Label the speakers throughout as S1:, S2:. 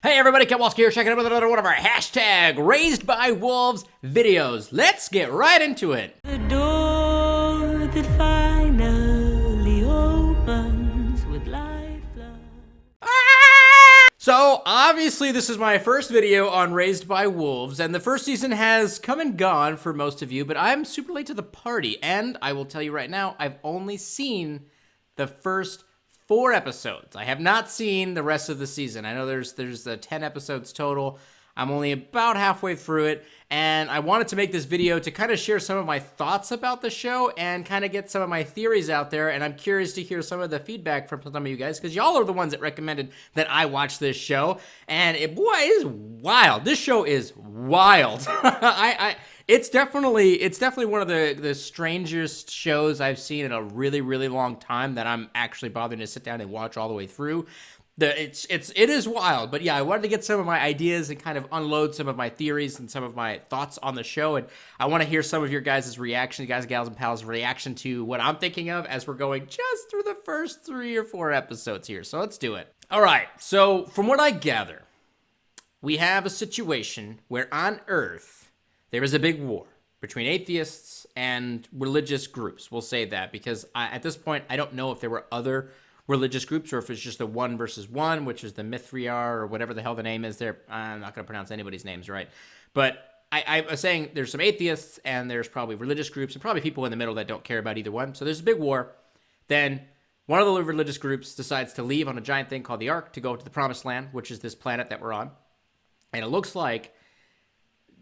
S1: Hey everybody, Kowalski here, checking out another one of our hashtag Raised by Wolves videos. Let's get right into it.
S2: The door that finally opens with light flood.
S1: So, obviously this is my first video on Raised by Wolves, and the first season has come and gone for most of you, but I'm super late to the party, and I will tell you right now, I've only seen the first 4 episodes. I have not seen the rest of the season. I know there's 10 episodes total. I'm only about halfway through it, and I wanted to make this video to kind of share some of my thoughts about the show and kind of get some of my theories out there, and I'm curious to hear some of the feedback from some of you guys, because y'all are the ones that recommended that I watch this show, and it is wild. This show is wild. It's definitely one of the strangest shows I've seen in a really, really long time that I'm actually bothering to sit down and watch all the way through. It is wild, but yeah, I wanted to get some of my ideas and kind of unload some of my theories and some of my thoughts on the show, and I want to hear some of your guys' reaction, guys, gals, and pals' reaction to what I'm thinking of as we're going just through the first 3 or 4 episodes here. So let's do it. All right, so from what I gather, we have a situation where on Earth, there is a big war between atheists and religious groups. We'll say that because at this point, I don't know if there were other religious groups or if it's just a 1 versus 1, which is the Mithriar or whatever the hell the name is there. I'm not going to pronounce anybody's names right. But I was saying there's some atheists and there's probably religious groups and probably people in the middle that don't care about either one. So there's a big war. Then one of the religious groups decides to leave on a giant thing called the Ark to go to the Promised Land, which is this planet that we're on. And it looks like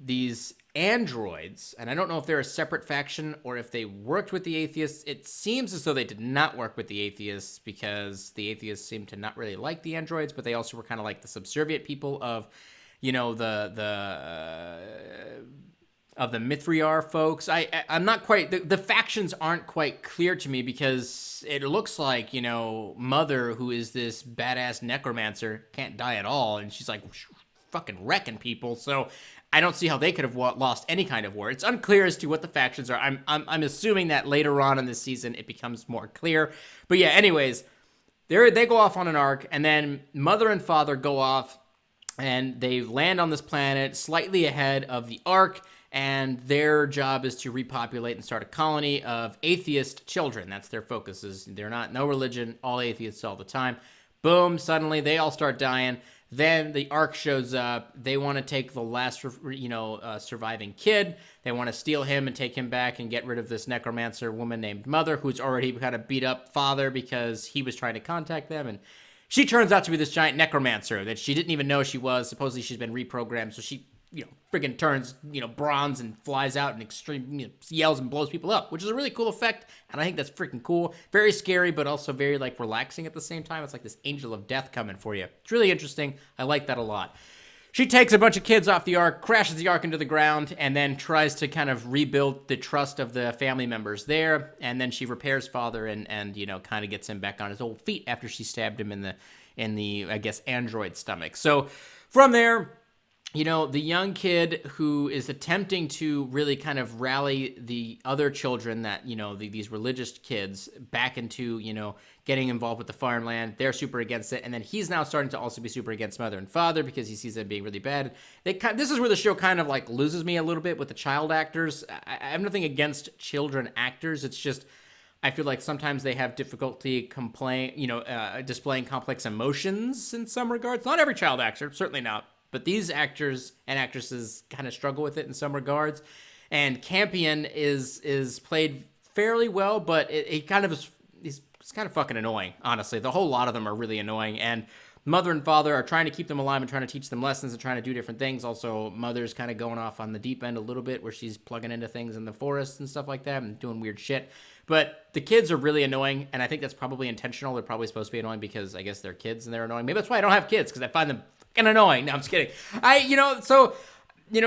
S1: these androids, and I don't know if they're a separate faction or if they worked with the atheists. It seems as though they did not work with the atheists because the atheists seem to not really like the androids, but they also were kind of like the subservient people of, you know, of the Mithriar folks. I'm not quite, the factions aren't quite clear to me because it looks like, you know, Mother, who is this badass necromancer, can't die at all, and she's like fucking wrecking people, so I don't see how they could have lost any kind of war. It's unclear as to what the factions are. I'm assuming that later on in the season it becomes more clear. But yeah, anyways, they go off on an Ark, and then Mother and Father go off, and they land on this planet slightly ahead of the Ark, and their job is to repopulate and start a colony of atheist children. That's their focus. They're not no religion, all atheists all the time. Boom! Suddenly they all start dying. Then the Ark shows up. They want to take the last, surviving kid. They want to steal him and take him back and get rid of this necromancer woman named Mother, who's already kind of beat up Father because he was trying to contact them. And she turns out to be this giant necromancer that she didn't even know she was. Supposedly she's been reprogrammed, so she, friggin' turns, bronze and flies out and yells and blows people up, which is a really cool effect, and I think that's freaking cool. Very scary, but also very, relaxing at the same time. It's like this angel of death coming for you. It's really interesting. I like that a lot. She takes a bunch of kids off the Ark, crashes the Ark into the ground, and then tries to kind of rebuild the trust of the family members there, and then she repairs Father and kind of gets him back on his old feet after she stabbed him in the I guess, android stomach. So from there, the young kid who is attempting to really kind of rally the other children that, these religious kids back into, getting involved with the farmland. They're super against it. And then he's now starting to also be super against Mother and Father because he sees them being really bad. This is where the show kind of loses me a little bit with the child actors. I have nothing against children actors. It's just, I feel like sometimes they have difficulty displaying complex emotions in some regards. Not every child actor, certainly not. But these actors and actresses kind of struggle with it in some regards. And Campion is played fairly well, but it kind of is, he's kind of fucking annoying, honestly. The whole lot of them are really annoying. And Mother and Father are trying to keep them alive and trying to teach them lessons and trying to do different things. Also, Mother's kind of going off on the deep end a little bit where she's plugging into things in the forest and stuff like that and doing weird shit. But the kids are really annoying, and I think that's probably intentional. They're probably supposed to be annoying because I guess they're kids and they're annoying. Maybe that's why I don't have kids, because I find them fucking annoying. No, I'm just kidding.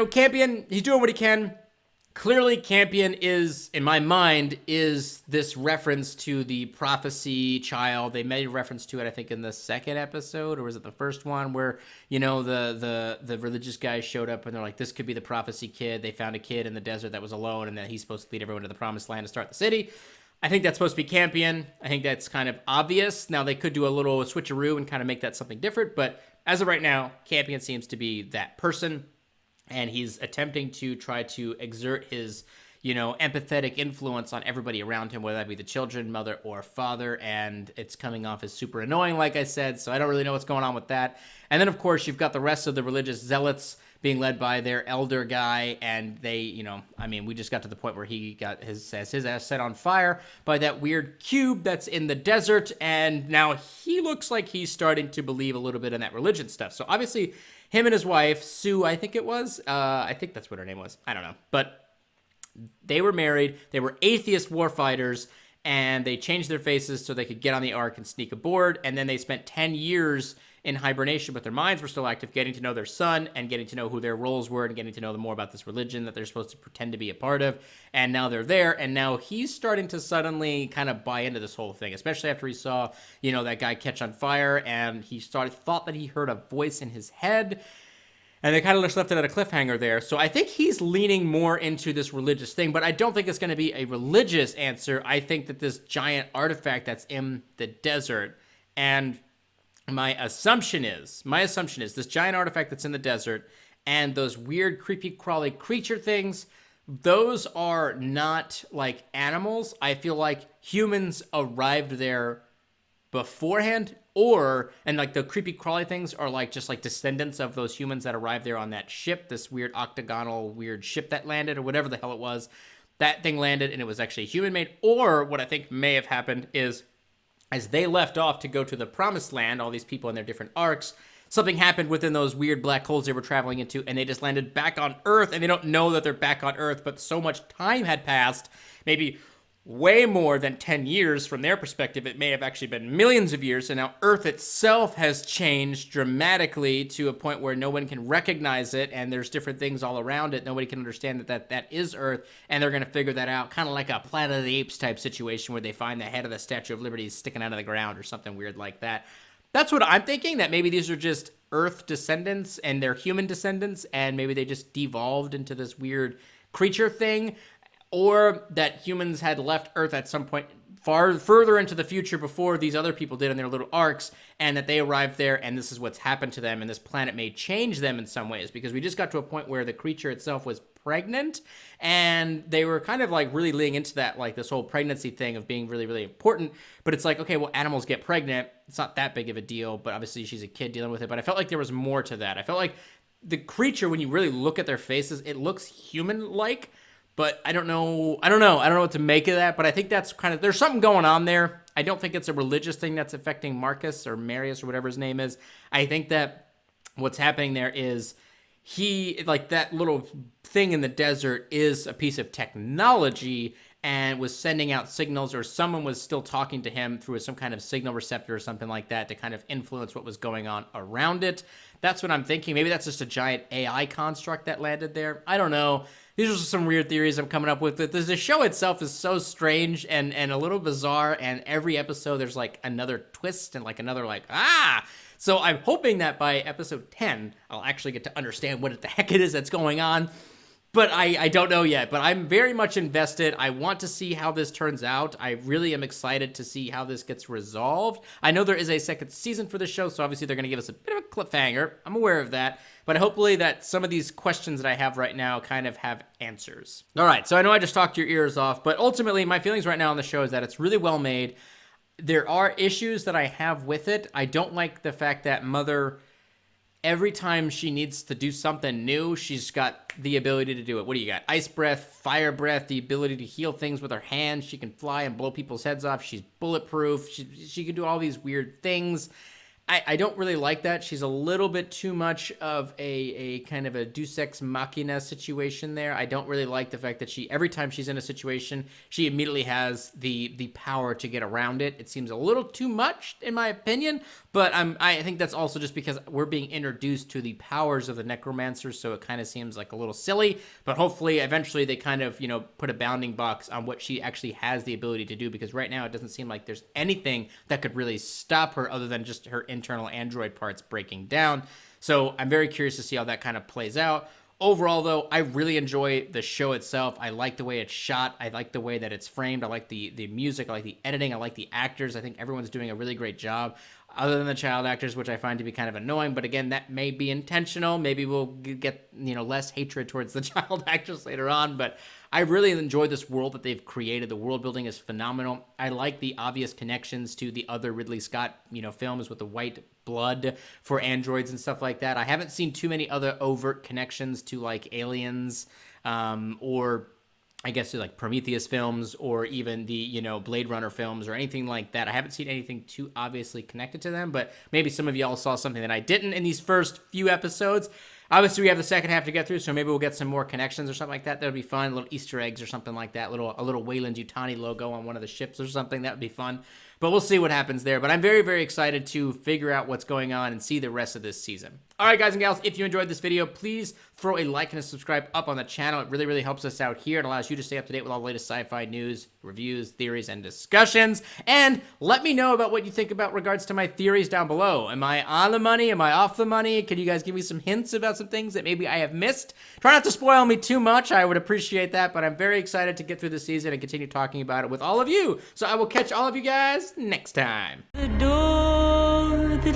S1: Campion, he's doing what he can. Clearly, Campion is, in my mind, is this reference to the prophecy child. They made a reference to it, I think, in the second episode, or was it the first one, where, the religious guys showed up and they're like, this could be the prophecy kid. They found a kid in the desert that was alone, and then he's supposed to lead everyone to the Promised Land to start the city. I think that's supposed to be Campion. I think that's kind of obvious. Now, they could do a little switcheroo and kind of make that something different, but as of right now, Campion seems to be that person, and he's attempting to try to exert his, empathetic influence on everybody around him, whether that be the children, mother, or father, and it's coming off as super annoying, like I said, so I don't really know what's going on with that. And then, of course, you've got the rest of the religious zealots being led by their elder guy, and they, we just got to the point where he got his ass set on fire by that weird cube that's in the desert, and now he looks like he's starting to believe a little bit in that religion stuff. So obviously, him and his wife, Sue, I think it was, I think that's what her name was, I don't know, but they were married, they were atheist warfighters, and they changed their faces so they could get on the Ark and sneak aboard, and then they spent 10 years in hibernation, but their minds were still active, getting to know their son and getting to know who their roles were and getting to know more about this religion that they're supposed to pretend to be a part of. And now they're there, and now he's starting to suddenly kind of buy into this whole thing, especially after he saw, that guy catch on fire, and he thought that he heard a voice in his head. And they kind of just left it at a cliffhanger there. So I think he's leaning more into this religious thing, but I don't think it's going to be a religious answer. I think that this giant artifact that's in the desert, and my assumption is this giant artifact that's in the desert and those weird, creepy, crawly creature things, those are not like animals. I feel like humans arrived there beforehand, and like the creepy crawly things are like just like descendants of those humans that arrived there on that ship, this weird octagonal weird ship that landed, or whatever the hell it was. That thing landed and it was actually human made. Or what I think may have happened is, as they left off to go to the promised land, all these people in their different arcs, something happened within those weird black holes they were traveling into, and they just landed back on Earth, and they don't know that they're back on Earth, but so much time had passed, maybe way more than 10 years from their perspective. It may have actually been millions of years, and now Earth itself has changed dramatically to a point where no one can recognize it, and there's different things all around it. Nobody can understand that is Earth, and they're going to figure that out, kind of like a Planet of the Apes type situation where they find the head of the Statue of Liberty sticking out of the ground or something weird like that. That's what I'm thinking, that maybe these are just Earth descendants, and they're human descendants, and maybe they just devolved into this weird creature thing. Or that humans had left Earth at some point further into the future before these other people did in their little arcs, and that they arrived there, and this is what's happened to them, and this planet may change them in some ways, because we just got to a point where the creature itself was pregnant, and they were kind of like really leaning into that, like this whole pregnancy thing of being really, really important. But it's like, okay, well, animals get pregnant. It's not that big of a deal, but obviously she's a kid dealing with it. But I felt like there was more to that. I felt like the creature, when you really look at their faces, it looks human-like. But I don't know what to make of that, but I think that's there's something going on there. I don't think it's a religious thing that's affecting Marcus or Marius or whatever his name is. I think that what's happening there is that little thing in the desert is a piece of technology and was sending out signals, or someone was still talking to him through some kind of signal receptor or something like that to kind of influence what was going on around it. That's what I'm thinking. Maybe that's just a giant AI construct that landed there. I don't know. These are just some weird theories I'm coming up with. The show itself is so strange and a little bizarre, and every episode there's like another twist and like another So I'm hoping that by episode 10, I'll actually get to understand what the heck it is that's going on. But I don't know yet. But I'm very much invested. I want to see how this turns out. I really am excited to see how this gets resolved. I know there is a second season for the show, so obviously they're going to give us a bit of a cliffhanger. I'm aware of that. But hopefully that some of these questions that I have right now kind of have answers. All right, so I know I just talked your ears off, but ultimately my feelings right now on the show is that it's really well made. There are issues that I have with it. I don't like the fact that Mother, every time she needs to do something new, she's got the ability to do it. What do you got? Ice breath, fire breath, the ability to heal things with her hands. She can fly and blow people's heads off. She's bulletproof. She can do all these weird things. I don't really like that. She's a little bit too much of a kind of a deus ex machina situation there. I don't really like the fact that every time she's in a situation, she immediately has the power to get around it. It seems a little too much, in my opinion, but I think that's also just because we're being introduced to the powers of the necromancer, so it kind of seems like a little silly, but hopefully eventually they kind of, put a bounding box on what she actually has the ability to do, because right now it doesn't seem like there's anything that could really stop her other than just her internal android parts breaking down. So I'm very curious to see how that kind of plays out. Overall, though, I really enjoy the show itself. I like the way it's shot. I like the way that it's framed. I like the music. I like the editing. I like the actors. I think everyone's doing a really great job. other than the child actors, which I find to be kind of annoying. But again, that may be intentional. Maybe we'll get, less hatred towards the child actors later on. But I really enjoyed this world that they've created. The world building is phenomenal. I like the obvious connections to the other Ridley Scott, films with the white blood for androids and stuff like that. I haven't seen too many other overt connections to like Aliens, or I guess like Prometheus films, or even the, Blade Runner films or anything like that. I haven't seen anything too obviously connected to them, but maybe some of y'all saw something that I didn't in these first few episodes. Obviously, we have the second half to get through, so maybe we'll get some more connections or something like that. That would be fun. Little Easter eggs or something like that. A little Weyland-Yutani logo on one of the ships or something. That would be fun. But we'll see what happens there. But I'm very, very excited to figure out what's going on and see the rest of this season. All right, guys and gals, if you enjoyed this video, please throw a like and a subscribe up on the channel. It really, really helps us out here. It allows you to stay up to date with all the latest sci-fi news, reviews, theories, and discussions. And let me know about what you think about regards to my theories down below. Am I on the money? Am I off the money? Can you guys give me some hints about some things that maybe I have missed? Try not to spoil me too much. I would appreciate that, but I'm very excited to get through the season and continue talking about it with all of you. So I will catch all of you guys next time.
S2: The door that